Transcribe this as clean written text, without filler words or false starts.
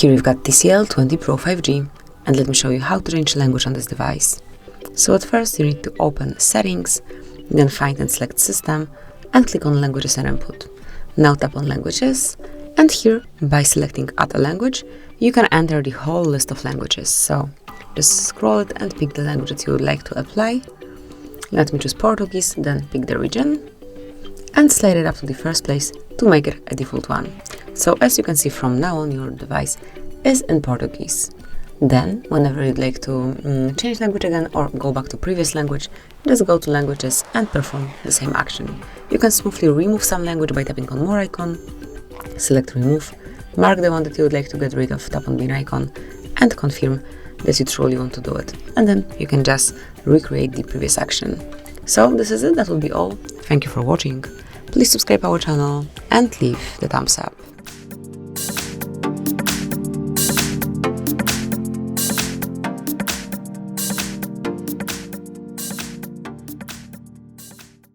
Here we've got TCL 20 Pro 5G, and let me show you how to change language on this device. So at first you need to open Settings, then find and select System, and click on Languages and Input. Now tap on Languages, and here, by selecting Add a Language, you can enter the whole list of languages. So just scroll it and pick the languages you would like to apply. Let me choose Portuguese, then pick the region, and slide it up to the first place to make it a default one. So as you can see, from now on your device is in Portuguese. Then, whenever you'd like to change language again or go back to previous language, just go to Languages and perform the same action. You can smoothly remove some language by tapping on More icon, select Remove, mark the one that you would like to get rid of, tap on Bin icon, and confirm that you truly want to do it. And then you can just recreate the previous action. So this is it, that will be all. Thank you for watching. Please subscribe our channel and leave the thumbs up.